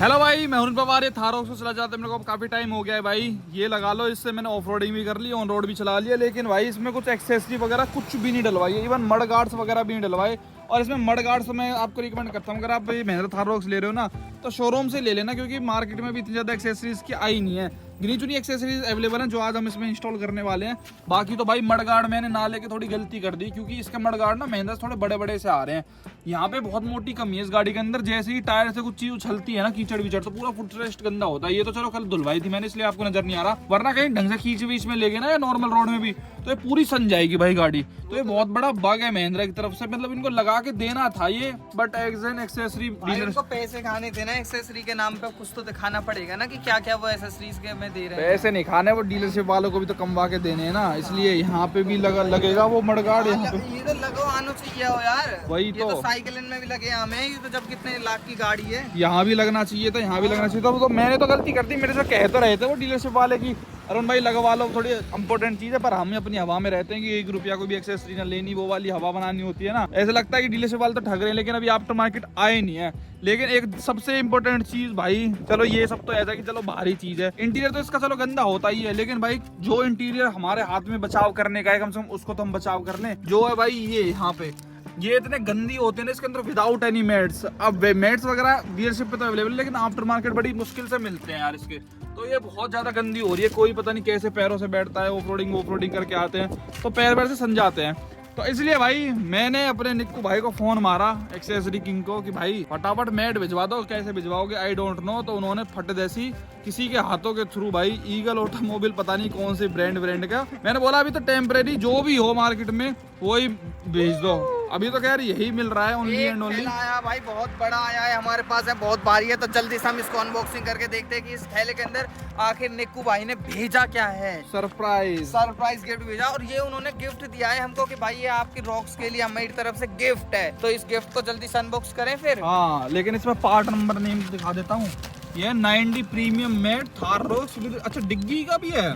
Hello भाई, मैं हूं पवार। थारों से चला जाते मेरे को काफी टाइम हो गया है भाई। ये लगा लो, इससे मैंने ऑफ रोडिंग भी कर ली, ऑन रोड भी चला लिया, लेकिन भाई इसमें कुछ एक्सेसरी वगैरह कुछ भी नहीं डलवाई है। इवन मड गार्ड्स वगैरह भी नहीं डलवाए। और इसमें मड गार्ड्स मैं आपको रिकमेंड करता हूँ, अगर आप ये महिंद्रा थार ले रहे हो ना तो शोरूम से ले लेना, क्योंकि मार्केट में भी इतनी ज्यादा एक्सेसरीज की आई नहीं है। गिनी चुनी एक्सेसरीज अवेलेबल हैं जो आज हम इसमें इंस्टॉल करने वाले हैं। बाकी तो भाई मड गार्ड मैंने ना लेके थोड़ी गलती कर दी, क्योंकि इसके मड गार्ड ना महिंद्रा से थोड़े बड़े बड़े से आ रहे हैं। यहाँ पे बहुत मोटी कमी है इस गाड़ी के अंदर। जैसे ही टायर से कुछ चीज उछलती है ना, कीचड़ विचड़, तो पूरा फुट रेस्ट गंदा होता है। ये तो चलो कल धुलवाई थी मैंने, इसलिए आपको नजर नहीं आ रहा, वरना कहीं ढंग से खींच बीच में ले गए ना या नॉर्मल रोड में भी तो ये पूरी सन जाएगी भाई गाड़ी। तो ये बहुत बड़ा बग है महिंद्रा की तरफ से, मतलब इनको लगा के देना था ये, बट एक्सेसरी इनको पैसे खाने थे ना एक्सेसरी के नाम पे, कुछ तो दिखाना पड़ेगा ना कि क्या क्या वो एक्सेसरीज के में दे रहे हैं। पैसे नहीं खाने, वो डीलरशिप वालों को भी तो कमवा के देने हैं ना, इसलिए यहाँ पे भी लगेगा वो मडगार्ड। यहाँ पे ये तो लगो आना चाहिए हो यार, वही ये तो साइकिल में भी लगे हमें, ये तो जब कितने लाख की गाड़ी है। यहाँ भी लगना चाहिए था, यहाँ भी लगना चाहिए था। तो मैंने तो गलती कर दी, मेरे से कह तो रहे थे वो डीलरशिप वाले की अरुण भाई लगवा लो, थोड़ी इंपॉर्टेंट चीज है, पर हम अपनी हवा में रहते हैं कि 1 रुपया को भी एक्सेसरी ना लेनी, वो वाली हवा बनानी होती है ना। ऐसा लगता है कि डीलरशिप वाले तो ठग रहे हैं, लेकिन अभी आफ्टर मार्केट आए नहीं है। लेकिन एक सबसे इंपॉर्टेंट चीज भाई, चलो ये सब तो ऐसा कि चलो बाहरी चीज है, इंटीरियर तो इसका चलो गंदा होता ही है, लेकिन भाई जो इंटीरियर हमारे हाथ में बचाव करने का है, कम से कम उसको तो हम बचाव कर लें। जो है भाई ये यहाँ पे ये इतने गंदी होते हैं ना इसके अंदर विदाउट एनी मेट्स। अब मेट्स वगैरह डीलरशिप पे तो अवेलेबल, लेकिन आफ्टर मार्केट बड़ी मुश्किल से मिलते हैं यार इसके। तो ये बहुत ज्यादा गंदी हो रही है, कोई पता नहीं कैसे पैरों से बैठता है, ऑफ रोडिंग करके आते हैं तो पैर से सन जाते हैं। तो इसलिए भाई मैंने अपने निक्कू भाई को फोन मारा, एक्सेसरी किंग को, कि भाई फटाफट मैट भिजवा दो। कैसे भिजवाओगे आई डोंट नो। तो उन्होंने फट जैसी किसी के हाथों के थ्रू भाई ईगल ऑटोमोबाइल, पता नहीं कौन से ब्रांड का, मैंने बोला अभी तो टेम्परेरी जो भी हो मार्केट में वही भेज दो। अभी तो कह रही यही मिल रहा है ओनली एंड ओनली। आया भाई, बहुत बड़ा आया है हमारे पास, है बहुत भारी है, तो जल्दी से हम इसको अनबॉक्सिंग करके देखते हैं कि इस थैले के अंदर आखिर निक्कू भाई ने भेजा क्या है। सरप्राइज गिफ्ट भेजा, और ये उन्होंने गिफ्ट दिया है हमको कि भाई ये आपकी रॉक्स के लिए हमारी तरफ से गिफ्ट है। तो इस गिफ्ट को जल्दी से अनबॉक्स करें फिर। हाँ, लेकिन इसमें पार्ट नंबर नेम दिखा देता हूँ। ये 90 प्रीमियम मैट थार रॉक्स, अच्छा डिग्गी का भी है,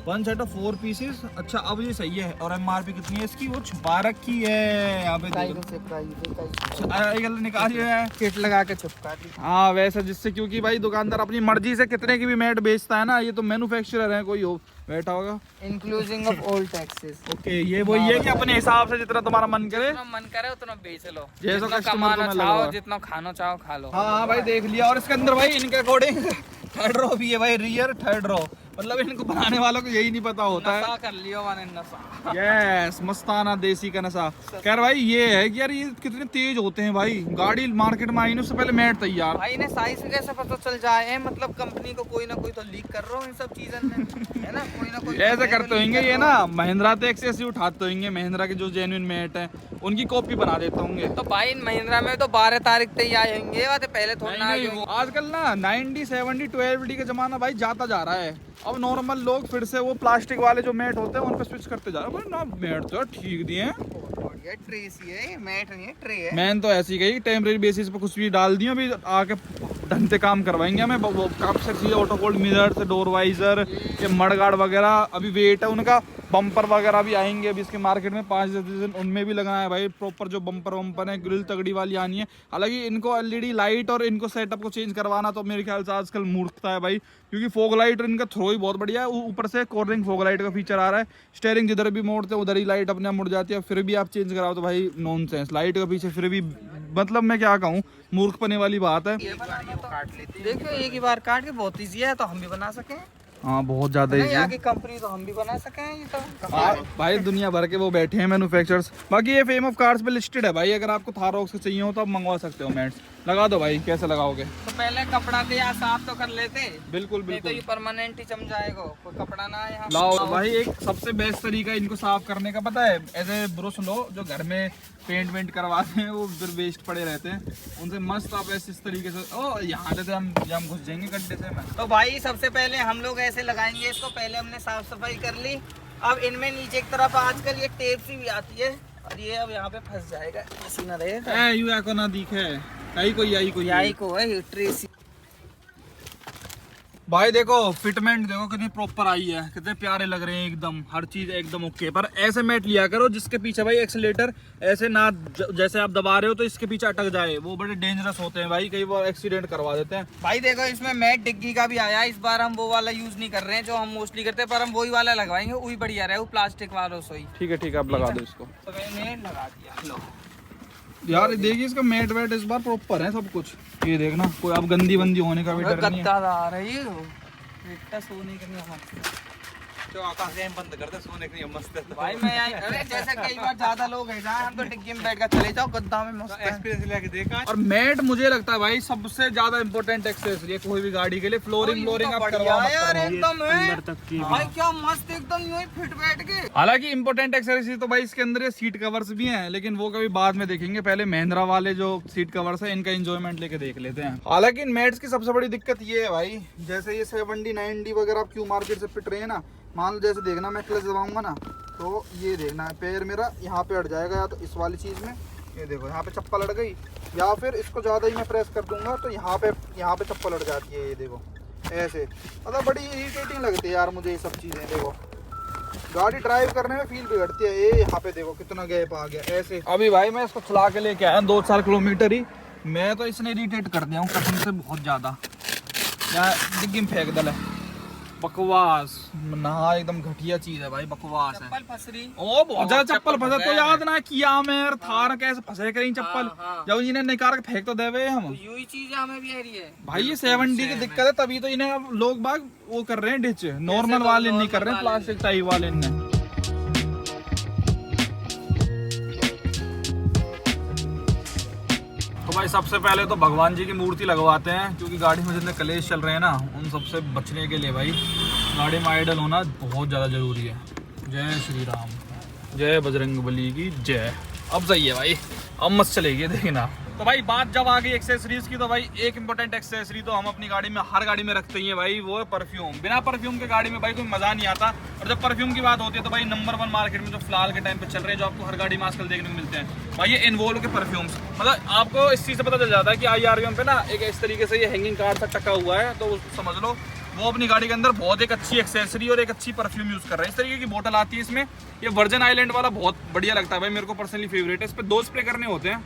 1 सेट ऑफ 4 पीसेस। अच्छा अब ये सही है। और एमआरपी कितनी है इसकी, वो छुपा रखी है यहाँ पे, निकाल है किट लगा के छुपा दी। हाँ वैसे, जिससे क्योंकि भाई दुकानदार अपनी मर्जी से कितने की भी मैट बेचता है ना, ये तो मैन्युफैक्चरर है, कोई हो बैठा होगा, including of all taxes. Okay, ये वही है कि अपने हिसाब से जितना तुम्हारा मन करे, उतना बेच लो, जैसा कमाना चाहो, जितना खाना चाहो खा लो। हाँ भाई देख लिया। और इसके अंदर भाई इनके अकॉर्डिंग थर्ड रो भी है भाई, रियर थर्ड रो, मतलब इनको बनाने वालों को यही नहीं पता होता है। कर लियो मैंने नशा। यस, मस्ताना देसी का नशा। खैर भाई ये है कि यार ये कितने तेज होते हैं भाई, गाड़ी मार्केट में आई ना उससे पहले मैट तैयार। भाई ने साइज कैसे पता चल जाए, मतलब कंपनी को कोई ना कोई तो लीक कर रहा हो इन सब चीजों में, है ना, कोई ना कोई ऐसे करते होंगे ये ना, महिंद्रा तो एक्सेसरी उठाते होंगे, महिंद्रा के जो जेन्युइन मैट है उनकी कॉपी बना देते होंगे। तो भाई महिंद्रा में तो 12 तारीख तक ही आए होंगे, पहले थोड़ा ना आए होंगे। आजकल ना 90, 70, 12D का जमाना भाई जाता जा रहा है। अब नॉर्मल लोग फिर से वो प्लास्टिक वाले जो मैट होते हैं उन पे स्विच करते जा रहे हैं। ना मैट तो ठीक दिए हैं, ट्रे सी है, मैट नहीं है, ट्रे है। मैंने तो ऐसी कही टेम्परेरी बेसिस पे कुछ भी डाल दिया, अभी आके ढंग से काम करवाएंगे हमें। वो काफी सारी चीजें, auto hold mirror, door visor, ये मड गार्ड वगैरह अभी वेट है उनका, बम्पर वगैरह भी आएंगे अभी इसके मार्केट में 5-10 दिन, उनमें भी लगाना है भाई प्रॉपर जो बम्पर वम्पर है, ग्रिल तगड़ी वाली आनी है। हालांकि इनको एलईडी लाइट और इनको सेटअप को चेंज करवाना तो मेरे ख्याल से आजकल मूर्खता है भाई, क्योंकि फॉग लाइट और इनका थ्रो ही बहुत बढ़िया है। ऊपर से कॉर्नरिंग फॉग लाइट का फीचर आ रहा है, स्टीयरिंग जिधर भी मोड़ते हैं उधर ही लाइट अपने आप मुड़ जाती है, फिर भी आप चेंज कराओ तो भाई नॉनसेंस। लाइट का पीछे फिर भी, मतलब मैं क्या कहूँ, मूर्ख पने वाली बात है। देखो एक ही बार काट के बहुत ईजी है, तो हम भी बना सके। हाँ बहुत ज्यादा ही आगे कंपनी तो हम भी बना सके हैं। ये तो भाई दुनिया भर के वो बैठे हैं मैन्युफैक्चरर्स। बाकी ये फेम ऑफ कार्स पे लिस्टेड है भाई, अगर आपको थार रॉक्स के चाहिए हो तो आप मंगवा सकते हो मैट्स। लगा दो भाई, कैसे लगाओगे? तो पहले कपड़ा तो यार साफ तो कर लेते। बिल्कुल तो ये परमानेंट ही चम जाएगा, कोई कपड़ा ना है यहाँ। लाओ भाई, एक सबसे बेस्ट तरीका इनको साफ करने का पता है, ऐसे ब्रश लो जो घर में पेंट करवाते हैं, वो फिर वेस्ट पड़े रहते हैं, उनसे मस्त आप ऐसे इस तरीके से, ओ यहाँ से हम घुस जाएंगे गड्ढे से। तो भाई सबसे पहले हम लोग ऐसे लगाएंगे इसको, पहले हमने साफ सफाई कर ली। अब इनमें नीचे की तरफ आजकल ये टेप सी भी आती है, और ये अब यहाँ पे फंस जाएगा, ऐसी ना रहेगा। यू को ना दिखे, यही कोई यही को है ट्रेसी। भाई देखो फिटमेंट देखो कितनी प्रॉपर आई है, कितने प्यारे लग रहे हैं एकदम, हर चीज एकदम ओके। पर ऐसे मैट लिया करो जिसके पीछे भाई एक्सीलेटर ऐसे ना जैसे आप दबा रहे हो तो इसके पीछे अटक जाए, वो बड़े डेंजरस होते हैं भाई, कई बार एक्सीडेंट करवा देते हैं। भाई देखो इसमें मैट डिग्गी का भी आया, इस बार हम वो वाला यूज नहीं कर रहे हैं जो हम मोस्टली करते हैं, पर हम वही वाला लगवाएंगे, वही बढ़िया रहे, वो प्लास्टिक वालों से ही। ठीक है आप लगा दो इसको। तो मैंने लगा दिया। लो यार देखिए इसका मैट वेट इस बार प्रॉपर है सब कुछ, ये देखना कोई अब गंदी बंदी होने का भी डर नहीं है। गद्दादार है ये, बेटा सोने के लिए जो आकाश बंद कर दे, सोने के लिए मस्त है। भाई मैं अरे जैसे कई बार ज्यादा लोग हैं जहाँ हम तो डिग्गी में बैठ कर चले जाओ, गद्दा में मस्त है। एक्सपीरियंस लेके देखा। और मैट मुझे लगता है भाई सबसे ज्यादा इंपॉर्टेंट एक्सेसरी है कोई भी गाड़ी के लिए। फ्लोरिंग आप करवा मत यार करवाओ। एकदम है भाई, क्या मस्त एकदम यूं ही फिट बैठ के। हालांकि इंपॉर्टेंट एक्सेसरी तो भाई इसके अंदर ये सीट कवर्स भी हैं, लेकिन वो कभी बाद में देखेंगे, पहले महिंद्रा वाले जो सीट कवर्स है इनका एंजॉयमेंट लेके देख लेते हैं। हालांकि इन मैट्स की सबसे बड़ी दिक्कत ये है भाई, जैसे ये 70 90 वगैरह आप क्यों मार्केट से फिट रहे हैं ना, मान लो जैसे देखना मैं क्लच दबाऊंगा ना तो ये देखना है पैर मेरा यहाँ पे अड़ जाएगा, या तो इस वाली चीज़ में ये देखो यहाँ पे चप्पल अड़ गई, या फिर इसको ज़्यादा ही मैं प्रेस कर दूंगा तो यहाँ पे चप्पल अड़ जाती है, ये देखो ऐसे। मतलब बड़ी इरिटेटिंग लगती है यार मुझे ये सब चीज़ें। देखो गाड़ी ड्राइव करने में फील बिगड़ती है। ये यहाँ पे देखो कितना गैप आ गया ऐसे। अभी भाई मैं इसको चला के लेके आया 2-4 किलोमीटर ही, मैं तो इसने इरिटेट कर दिया हूँ कसम से बहुत ज़्यादा। यार डिग्गी में फेंक दल है, बकवास ना, एकदम घटिया चीज है भाई, बकवास है। चप्पल फंस रही ओ बहुत ज्यादा चप्पल फंसा तो याद ना किया मैं थार कैसे फंसे करें चप्पल। जब इन्हें निकाल के फेंक तो देवे हम, तो यूं ही चीज हमें भी आ रही है भाई। ये 70 की दिक्कत है, तभी तो इन्हें अब लोग बाग वो कर रहे हैं डिच, नॉर्मल वाले नहीं कर रहे हैं, प्लास्टिक टाइप वाले ने। तो भाई सबसे पहले तो भगवान जी की मूर्ति लगवाते हैं, क्योंकि गाड़ी में जितने कलेश चल रहे हैं ना उन सबसे बचने के लिए भाई गाड़ी में आइडल होना बहुत ज़्यादा ज़रूरी है। जय श्री राम, जय बजरंगबली की जय। अब सही है भाई, अब मस्त चलेगी देखना। तो भाई बात जब आ गई एक्सेसरीज की, तो भाई एक इंपॉर्टेंट एक्सेसरी तो हम अपनी गाड़ी में हर गाड़ी में रखते ही हैं भाई, वो है परफ्यूम। बिना परफ्यूम के गाड़ी में भाई कोई मजा नहीं आता। और जब परफ्यूम की बात होती है तो भाई नंबर 1 मार्केट में जो फिलहाल के टाइम पे चल रहे हैं, जो आपको हर गाड़ी में आजकल देखने को मिलते हैं भाई, ये इन्वोल्व के परफ्यूम्स। मतलब आपको इस चीज़ से पता चल जाता है कि IRVM पे ना एक इस तरीके से ये हैंगिंग कार्ड सा टका हुआ है, तो समझ लो वो अपनी गाड़ी के अंदर बहुत एक अच्छी एक्सेसरी और एक अच्छी परफ्यूम यूज़ कर रहे हैं। इस तरीके की बोतल आती है इसमें, ये वर्जन आइलैंड वाला बहुत बढ़िया लगता है भाई, मेरे को पर्सनली फेवरेट है। इस पर 2 स्प्रे करने होते हैं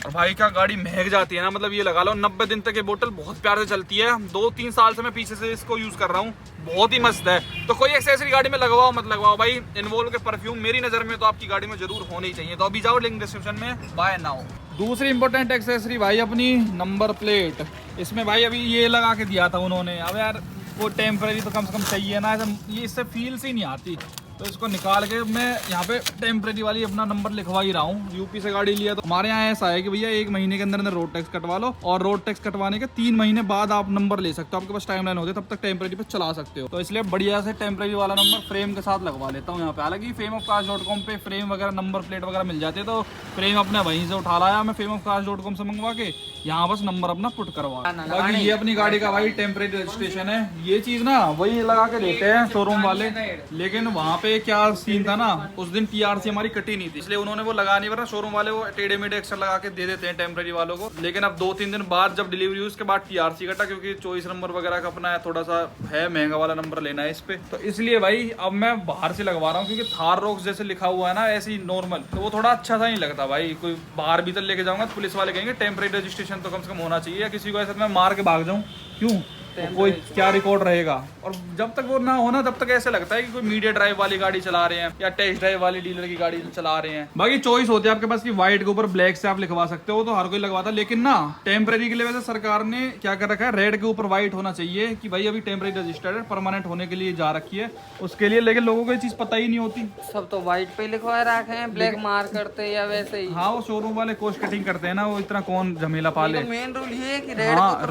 और भाई क्या गाड़ी महक जाती है ना, मतलब ये लगा लो 90 दिन तक ये बोतल बहुत प्यार से चलती है। 2-3 साल से मैं पीछे से इसको यूज़ कर रहा हूँ, बहुत ही मस्त है। तो कोई एक्सेसरी गाड़ी में लगवाओ मत लगवाओ भाई, इन्वोल्व के परफ्यूम मेरी नज़र में तो आपकी गाड़ी में जरूर होनी ही चाहिए। तो अभी जाओ लिंक डिस्क्रिप्शन में, बाय नाउ। दूसरी इंपॉर्टेंट एक्सेसरी भाई अपनी नंबर प्लेट। इसमें भाई अभी ये लगा के दिया था उन्होंने, अब यार वो टेम्परेरी तो कम से कम चाहिए ना, ये इससे फील से नहीं आती। तो इसको निकाल के मैं यहाँ पे टेम्परेरी वाली अपना नंबर लिखवा ही रहा हूँ। यूपी से गाड़ी लिया तो हमारे यहाँ ऐसा है कि भैया 1 महीने के अंदर अंदर रोड टैक्स कटवा लो, और रोड टैक्स कटवाने के 3 महीने बाद आप नंबर ले सकते हो, आपके पास टाइमलाइन होती है, तब तक टेम्परेरी पे चला सकते हो। तो इसलिए बढ़िया से टेम्परेरी वाला नंबर फ्रेम के साथ लगवा लेता हूँ यहाँ पे। हालांकि fameofcars.com पे फ्रेम वगैरह नंबर प्लेट वगैरह मिल जाते हैं, तो फ्रेम अपने वहीं से उठा लाया मैं fameofcars.com से मंगवा के, यहाँ बस नंबर अपना पुट करवा। बाकी ये अपनी गाड़ी का भाई टेम्परेरी रजिस्ट्रेशन है। ये चीज ना वही लगा के देते हैं शोरूम वाले, लेकिन वहाँ पे क्या सीन था ना, उस दिन TRC हमारी कटी नहीं थी, इसलिए उन्होंने वो लगा नहीं, वरना शोरूम वाले वो टेढ़े मेढ़े अक्षर लगा के दे देते हैं टेम्परेरी वालों को। लेकिन अब 2-3 दिन बाद जब डिलीवरी हुई उसके बाद TRC कटा, क्योंकि चॉइस नंबर वगैरह का अपना है, थोड़ा सा है महंगा वाला नंबर लेना है इस पे, तो इसलिए भाई अब मैं बाहर से लगवा रहा हूँ। क्योंकि थार रॉक्स जैसे लिखा हुआ है ना ऐसी नॉर्मल, तो वो थोड़ा अच्छा सा नहीं लगता भाई। कोई बाहर भीतर लेके जाऊंगा तो पुलिस वाले कहेंगे टेम्परेरी रजिस्ट्रेशन तो कम से कम होना चाहिए, या किसी को ऐसा मैं मार के भाग जाऊँ क्यों, तो कोई क्या रिकॉर्ड रहेगा। और जब तक वो ना हो ना तब तक ऐसे लगता है कि कोई मीडिया ड्राइव वाली गाड़ी चला रहे हैं या टेस्ट ड्राइव वाली डीलर की गाड़ी चला रहे हैं। बाकी चॉइस होती है आपके पास कि व्हाइट के ऊपर ब्लैक से आप लिखवा सकते हो, तो हर कोई लगवाता है। लेकिन ना टेम्परेरी के लिए वैसे सरकार ने क्या कर रखा है, रेड के ऊपर व्हाइट होना चाहिए कि भाई अभी टेम्परेरी रजिस्टर्ड है, परमानेंट होने के लिए जा रखी है उसके लिए। लेकिन लोगों को ये चीज पता ही नहीं होती, सब तो व्हाइट पे लिखवा रखे हैं, ब्लैक मार करते या वैसे ही। हाँ वो शोरूम वाले कॉस्ट कटिंग करते हैं ना, वो इतना कौन झमेला पाले। मेन रूल ये है कि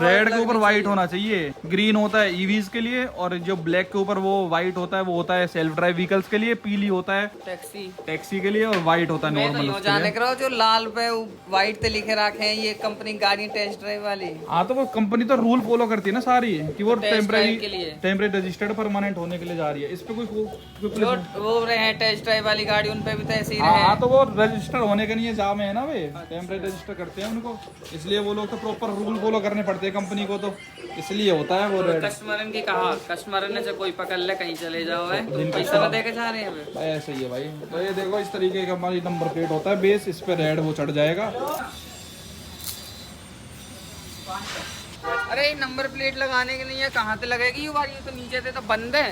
रेड के ऊपर व्हाइट होना चाहिए। ग्रीन होता है ईवीज के लिए, और जो ब्लैक के ऊपर वो व्हाइट होता है वो होता है सेल्फ ड्राइव व्हीकल्स के लिए, पीली होता है टैक्सी के लिए, और व्हाइट होता है नॉर्मल। जाने करो जो लाल पे व्हाइट पे लिखे रखे हैं ये कंपनी गाड़ी टेस्ट ड्राइव वाली। हाँ तो वो कंपनी तो रूल फॉलो करती है ना सारी, कि वो टेम्परेरी रजिस्टर्ड परमानेंट होने के लिए जा रही है। इस पे कोई वो रहे हैं टेस्ट ड्राइव वाली गाड़ी, उन पे भी तो ऐसे ही रहे। हाँ तो वो रजिस्टर होने के लिए जाम है ना, वे टेम्परेरी रजिस्टर करते हैं उनको, इसलिए वो लोग तो प्रॉपर रूल फॉलो करने पड़ते हैं कंपनी को, तो इसलिए होता होता है वो रेड। कस्टमर की कहा, कस्टमर ने से कोई पकड़ ले कहीं चले जाओ है तो पैसा दे के जा रहे हैं हमें। भाई ऐसे ही है भाई। तो ये देखो इस तरीके का हमारी नंबर प्लेट होता है बेस, इस पे रेड वो चढ़ जाएगा। अरे नंबर प्लेट लगाने के लिए कहाँ पे लगेगी ये बारी, तो नीचे से तो बंद है।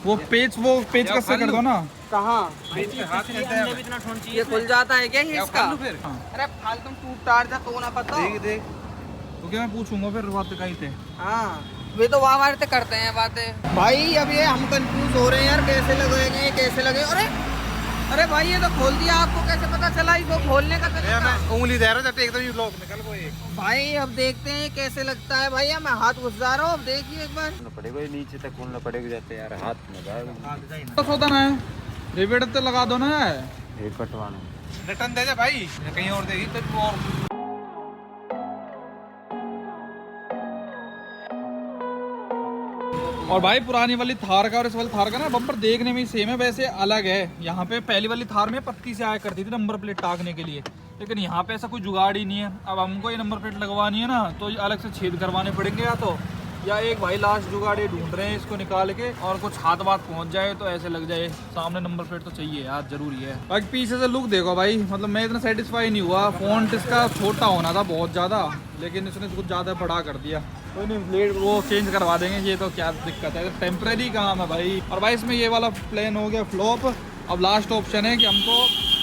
वो पेच कस से कर दो ना। कहाँ हाथ ये खुल जाता है क्या ये इसका? फिर अरे फालतू टूट टाट जा तो ना पता। देख तो क्या मैं पूछूंगा फिर बात कहीं थे। हाँ वे तो वाह वाह करते हैं बातें। भाई अब ये हम कंफ्यूज हो रहे हैं यार, कैसे लगेंगे कैसे लगे। अरे भाई ये तो खोल दिया, आपको कैसे पता चला इसको खोलने का तरीका? उंगली दे रहा था एकदम ही लॉक निकल गया एक। भाई अब देखते हैं कैसे लगता है। भाई मैं हाथ घुस जा रहा हूँ, अब देखिए एक बार। पड़ेगा नीचे तक खोलना पड़ेगा जाते यार, हाथ में जाएगा। तो होता ना है रिवेट तो लगा दो ना यार। ये कटवाना रिटर्न दे दे भाई, कहीं और देगी तो और। और भाई पुरानी वाली थार का और इस वाली थार का ना बम्पर देखने में ही सेम है, वैसे अलग है। यहाँ पे पहली वाली थार में पत्ती से आया करती थी नंबर प्लेट टाकने के लिए, लेकिन यहाँ पे ऐसा कोई जुगाड़ ही नहीं है। अब हमको ये नंबर प्लेट लगवानी है ना तो ये अलग से छेद करवाने पड़ेंगे, या एक भाई लास्ट जुगाड़ ये ढूंढ रहे हैं इसको निकाल के, और कुछ हाथ बात पहुंच जाए तो ऐसे लग जाए। सामने नंबर प्लेट तो चाहिए यार, जरूरी है। बाकी पीछे से लुक देखो भाई, मतलब मैं इतना सेटिस्फाई नहीं हुआ। फ़ॉन्ट इसका छोटा होना था बहुत ज़्यादा, लेकिन इसने कुछ ज़्यादा बड़ा कर दिया। कोई नहीं, प्लेट वो चेंज करवा देंगे, ये तो क्या दिक्कत है, टेम्परेरी काम है भाई। और भाई इसमें ये वाला प्लेन हो गया फ्लॉप। अब लास्ट ऑप्शन है कि हमको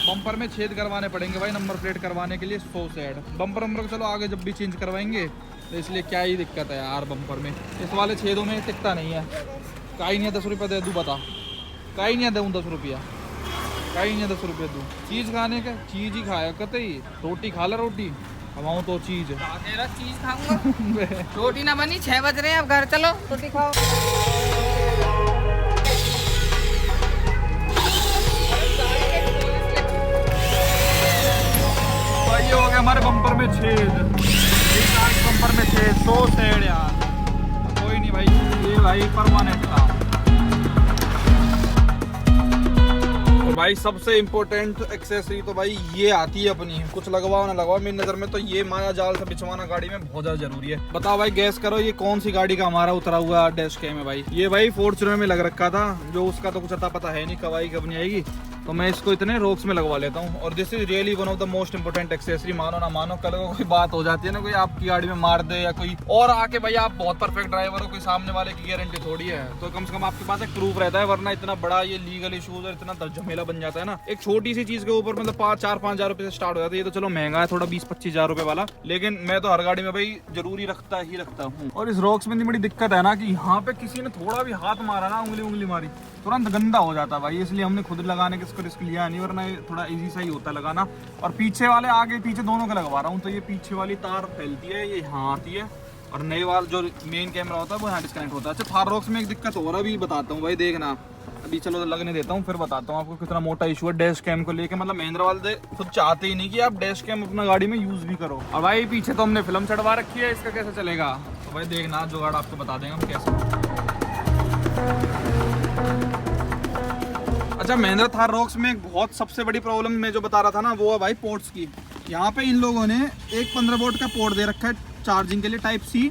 बम्पर में छेद करवाने पड़ेंगे भाई नंबर प्लेट करवाने के लिए 100 सेड। बम्पर को चलो आगे जब भी चेंज करवाएंगे तो इसलिए क्या ही दिक्कत है यार बम्पर में। इस वाले छेदों में टिकता नहीं है। का ही नहीं है 10 रुपये दे दूँ, बता का ही नहीं है दूँ 10 रुपया, का ही नहीं है 10 रुपये दूँ। चीज़ खाने का चीज़ ही खाया कतई, रोटी खा ला, रोटी हमाऊँ तो चीज़ तेरा चीज खाऊंगा। रोटी ना बनी, 6 बज रहे हैं, अब घर चलो रोटी खाओ। भाई ये हो गया हमारे बम्पर में छेद, बम्पर में छेद 100 सेड यार। कोई नहीं भाई, ये भाई परमानेंट था। और भाई सबसे इम्पोर्टेंट एक्सेसरी तो भाई ये आती है अपनी, कुछ लगवाओ ना लगवाओ, मेरी नज़र में तो ये माया जाल से बिछवाना गाड़ी में बहुत ज़्यादा जरूरी है। बताओ भाई, गैस करो ये कौन सी गाड़ी का हमारा उतरा हुआ डैश कैम है भाई। ये भाई फॉर्च्यूनर में लग रखा था, जो उसका तो कुछ अता पता है नहीं कब आई कब नहीं आएगी, तो मैं इसको इतने रोक्स में लगवा लेता हूँ। और this is really one of the most important accessory. मानो ना मानो, कल को कोई बात हो जाती है ना, कोई आपकी गाड़ी में मार दे या कोई और आके, भाई आप बहुत परफेक्ट ड्राइवर हो, कोई सामने वाले की गारंटी थोड़ी है, तो कम से कम आपके पास एक प्रूफ रहता है। वरना इतना बड़ा ये लीगल इशूज और इतना झमेला बन जाता है ना। एक छोटी सी चीज के ऊपर मतलब 4-5 हज़ार रुपए से स्टार्ट हो जाता है। ये तो चलो महंगा है थोड़ा, 20-25 हज़ार रुपए वाला, लेकिन मैं तो हर गाड़ी में भाई जरूरी रखता हूँ। और इस रॉक्स में बड़ी दिक्कत है ना कि यहाँ पे किसी ने थोड़ा भी हाथ मारा ना, उंगली मारी, तुरंत गंदा हो जाता है भाई। इसलिए हमने खुद लगाने के इसको रिस्क लिया नहीं, वरना ये थोड़ा इजी सा ही होता है लगाना। और पीछे वाले आगे पीछे दोनों का लगवा रहा हूँ, तो ये पीछे वाली तार फैलती है, ये यहाँ आती है, और नए वाला जो मेन कैमरा होता है वो यहाँ डिस्कनेक्ट होता है। अच्छा, थार रॉक्स में एक दिक्कत हो रहा है, अभी बताता हूँ भाई, देखना अभी, चलो लगने देता हूँ फिर बताता हूँ आपको कितना मोटा इशू है डैश कैम को लेके। मतलब महिंद्रा वाले खुद चाहते ही नहीं कि आप डैश कैम अपना गाड़ी में यूज भी करो। और भाई पीछे तो हमने फिल्म चढ़वा रखी है, इसका कैसे चलेगा, तो भाई देखना जुगाड़ आपको बता देंगे हम कैसे। अच्छा, महिंद्रा थार रॉक्स में एक बहुत सबसे बड़ी प्रॉब्लम मैं जो बता रहा था ना, वो है भाई पोर्ट्स की। यहाँ पे इन लोगों ने एक 15 वोल्ट का पोर्ट दे रखा है चार्जिंग के लिए टाइप सी,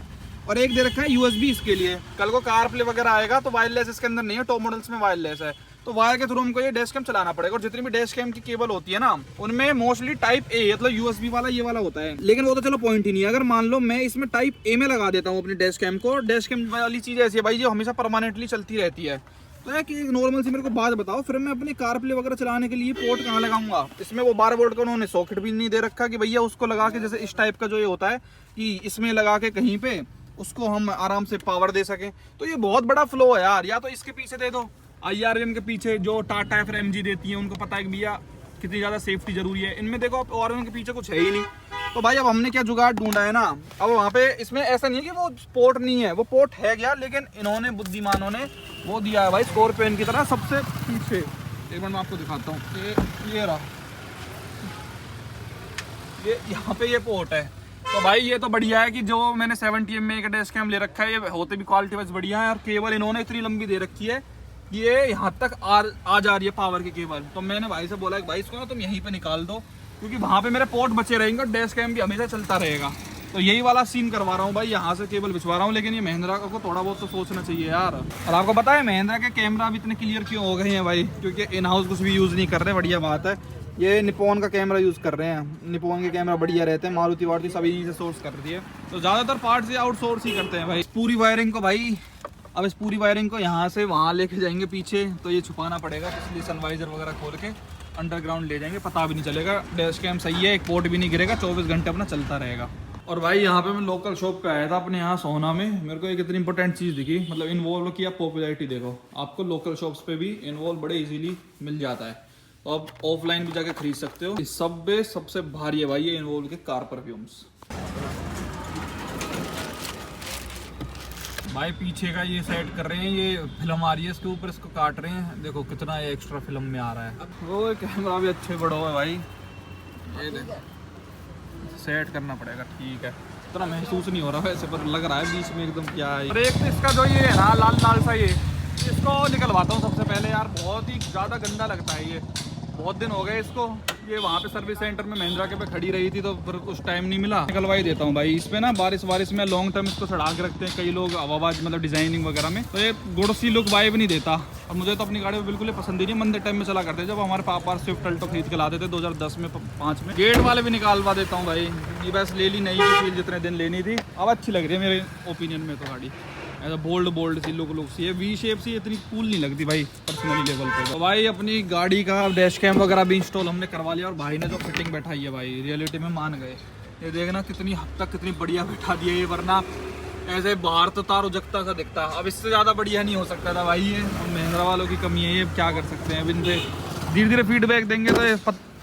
और एक दे रखा है USB इसके लिए। कल को कार प्ले वगैरह आएगा तो वायरलेस इसके अंदर नहीं है, टॉप मॉडल्स में वायरलेस है, तो वायर के थ्रू हमको ये डैश कैम चलाना पड़ेगा। और जितनी भी डैश कैम की केबल होती है ना, उनमें मोस्टली टाइप ए मतलब USB वाला ये वाला होता है। लेकिन वो तो चलो पॉइंट ही नहीं है। अगर मान लो मैं इसमें टाइप ए में लगा देता हूँ अपनी डैश कैम को, डैश कैम वाली चीज़ ऐसी है भाई जो हमेशा परमानेंटली चलती रहती है, तो है कि नॉर्मल सी मेरे को बात बताओ, फिर मैं अपनी कार प्ले वगैरह चलाने के लिए पोर्ट कहाँ लगाऊंगा। इसमें वो 12 वोल्ट का उन्होंने सॉकेट भी नहीं दे रखा कि भैया उसको लगा के, जैसे इस टाइप का जो ये होता है कि इसमें लगा के कहीं पे उसको हम आराम से पावर दे सकें। तो ये बहुत बड़ा फ्लो है यार। या तो इसके पीछे दे दो, IRM के पीछे जो टाटा या फिर MG देती है, उनको पता है कि भैया कितनी ज़्यादा सेफ्टी जरूरी है। इनमें देखो आप ORM के पीछे कुछ है ही नहीं। तो भाई अब हमने क्या जुगाड़ ढूंढा है ना, अब वहाँ पे इसमें ऐसा नहीं है कि वो पोर्ट नहीं है, वो पोर्ट है क्या, लेकिन इन्होंने बुद्धिमानों ने वो दिया है भाई स्कॉर्पियन की तरह सबसे पीछे। एक बार मैं आपको दिखाता हूँ, ये रहा, ये यहाँ पे ये पोर्ट है। तो भाई ये तो बढ़िया है कि जो मैंने 70 mAh का डैश कैम ले रखा है, ये होते भी क्वालिटी वाइज बढ़िया है। और केबल इन्होंने इतनी लंबी दे रखी है, ये यहाँ तक आ जा रही है पावर की केबल। तो मैंने भाई से बोला कि भाई इसको ना तुम यहीं पे निकाल दो, क्योंकि वहाँ पे मेरे पोर्ट बचे रहेंगे और डैश कैम भी हमेशा चलता रहेगा। तो यही वाला सीन करवा रहा हूँ भाई, यहाँ से केबल बिछवा रहा हूँ। लेकिन ये महिंद्रा को थोड़ा बहुत तो सोचना चाहिए यार। और आपको पता है महिंद्रा के कैमरा भी इतने क्लियर क्यों हो गए हैं भाई? क्योंकि इन हाउस कुछ भी यूज़ नहीं कर रहे, बढ़िया बात है। ये निपॉन का कैमरा यूज़ कर रहे हैं, निपॉन के कैमरा बढ़िया रहते हैं। मारुति वारुति सभी यहीं से सोर्स कर रही है, तो ज़्यादातर पार्ट्स ये आउटसोर्स ही करते हैं भाई। पूरी वायरिंग को भाई, अब इस पूरी वायरिंग को यहाँ से वहाँ लेके जाएंगे पीछे, तो ये छुपाना पड़ेगा, इसलिए सनवाइजर वगैरह खोल के अंडरग्राउंड ले जाएंगे, पता भी नहीं चलेगा। डैश कैम सही है, एक पोर्ट भी नहीं गिरेगा, 24 घंटे अपना चलता रहेगा। और भाई यहाँ पे मैं लोकल शॉप पे आया था अपने यहाँ सोहना में, मेरे को एक इतनी इंपॉर्टेंट चीज़ दिखी, मतलब इन्वॉल्व की आप पॉपुलैरिटी देखो। आपको लोकल शॉप्स पे भी इन्वॉल्व बड़े इजीली मिल जाता है, तो आप ऑफलाइन भी जाके खरीद सकते हो। इस सब में सबसे भारी है भाई ये इन्वॉल्व के कार परफ्यूम्स। भाई पीछे का ये सेट कर रहे हैं, ये फिल्म आ रही है इसके ऊपर, इसको काट रहे हैं, देखो कितना ये एक्स्ट्रा फिल्म में आ रहा है। वो कैमरा भी अच्छे बड़ा है भाई, ये देखो सेट करना पड़ेगा, ठीक है। इतना महसूस नहीं हो रहा वैसे, पर लग रहा है बीच में एकदम क्या है। और एक तो इसका जो ये है ना लाल लाल सा, ये इसको निकलवाता हूँ सबसे पहले यार, बहुत ही ज़्यादा गंदा लगता है ये। बहुत दिन हो गए इसको, ये वहाँ पे सर्विस सेंटर में महिंद्रा के पे खड़ी रही थी, तो फिर कुछ टाइम नहीं मिला, निकलवा ही देता हूँ भाई। इस पे ना बारिश में लॉन्ग टर्म इसको चढ़ा के रखते हैं कई लोग आवाज, मतलब डिजाइनिंग वगैरह में, तो ये गुड़ सी लुक वाइब नहीं देता। और मुझे तो अपनी गाड़ी में बिल्कुल पसंद ही नहीं, मंदिर टाइम में चला करते हैं जब हमारे पापा स्विफ्ट अल्टो खरीद के लाते थे 2010 में 5 में। गेट वाले भी निकालवा देता हूँ भाई, ये बस ले ली नहीं की फील जितने दिन लेनी थी, अब अच्छी लग रही है मेरे ओपिनियन में तो गाड़ी। ऐसा बोल्ड सी लुक सी है, वी शेप सी इतनी कूल नहीं लगती भाई पर्सनली लेवल पे। तो भाई अपनी गाड़ी का डैश कैम वगैरह भी इंस्टॉल हमने करवा लिया, और भाई ने जो फिटिंग बैठाई है भाई रियलिटी में मान गए। ये देखना कितनी हद तक कितनी बढ़िया बैठा दिया ये, वरना ऐसे बाहर तो तार उजकता सा दिखता, अब इससे ज़्यादा बढ़िया नहीं हो सकता था भाई ये। अब महिंद्रा वालों की कमी है, ये क्या कर सकते हैं। अब इनसे धीरे धीरे फीडबैक देंगे तो ये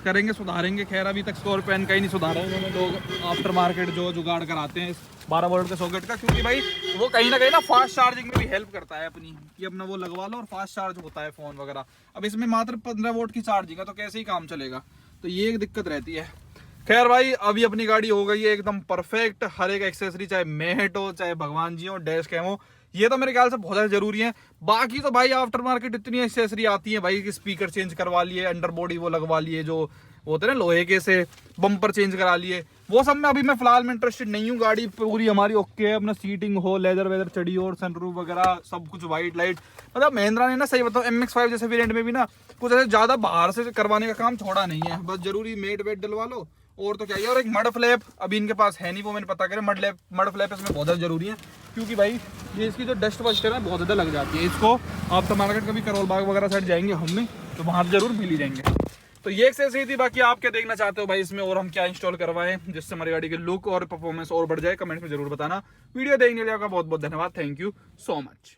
करेंगे, सुधारेंगे। खैर अभी तक स्कॉर्पियन का ही नहीं सुधारा उन्होंने, लोग आफ्टर मार्केट जो जुगाड़ कराते हैं 12 वोल्ट के सॉकेट का, क्योंकि भाई वो कहीं ना कहीं ना फास्ट चार्जिंग में भी हेल्प करता है अपनी, कि अपना वो लगवा लो और फास्ट चार्ज होता है फ़ोन वगैरह। अब इसमें मात्र 15 वोल्ट की चार्जिंग है, तो कैसे ही काम चलेगा, तो ये एक दिक्कत रहती है। खैर भाई अभी अपनी गाड़ी हो गई है एकदम परफेक्ट, हर एक एक्सेसरी, चाहे मेहट हो, चाहे भगवान जी हो, डैश कैम हो, ये तो मेरे ख्याल से बहुत ज़्यादा जरूरी है। बाकी तो भाई आफ्टर मार्केट इतनी एक्सेसरी आती है भाई, कि स्पीकर चेंज करवा लिए, अंडर बॉडी वो लगवा लिए, जो होते हैं ना लोहे के से, बम्पर चेंज करा लिए, वो सब में अभी मैं फिलहाल में इंटरेस्टेड नहीं हूँ। गाड़ी पूरी हमारी ओके है, अपना सीटिंग हो, लेदर वेदर चढ़ी हो, और सनरूफ वगैरह सब कुछ वाइट लाइट। मतलब महिंद्रा ने ना सही बताओ MX-5 जैसे वेरिएंट में भी ना कुछ ऐसे ज़्यादा बाहर से करवाने का काम छोड़ा नहीं है, बस जरूरी मेट वेट डलवा लो और तो क्या है। और एक मड फ्लैप अभी इनके पास है नहीं, वो मैंने पता करें, मड फ्लैप इसमें बहुत ज़्यादा जरूरी है, क्योंकि भाई ये इसकी जो डस्ट वस्ट है ना बहुत ज़्यादा लग जाती है। इसको आप तो मार्केट कभी करोल बाग वगैरह साइड जाएंगे हमने, तो वहाँ जरूर मिल ही जाएंगे। तो ये एक्सेसरी थी, बाकी आप क्या देखना चाहते हो भाई इसमें, और हम क्या इंस्टॉल करवाएं जिससे हमारी गाड़ी की लुक और परफॉर्मेंस और बढ़ जाए, कमेंट में जरूर बताना। वीडियो देखने के लिए आपका बहुत बहुत धन्यवाद, थैंक यू सो मच।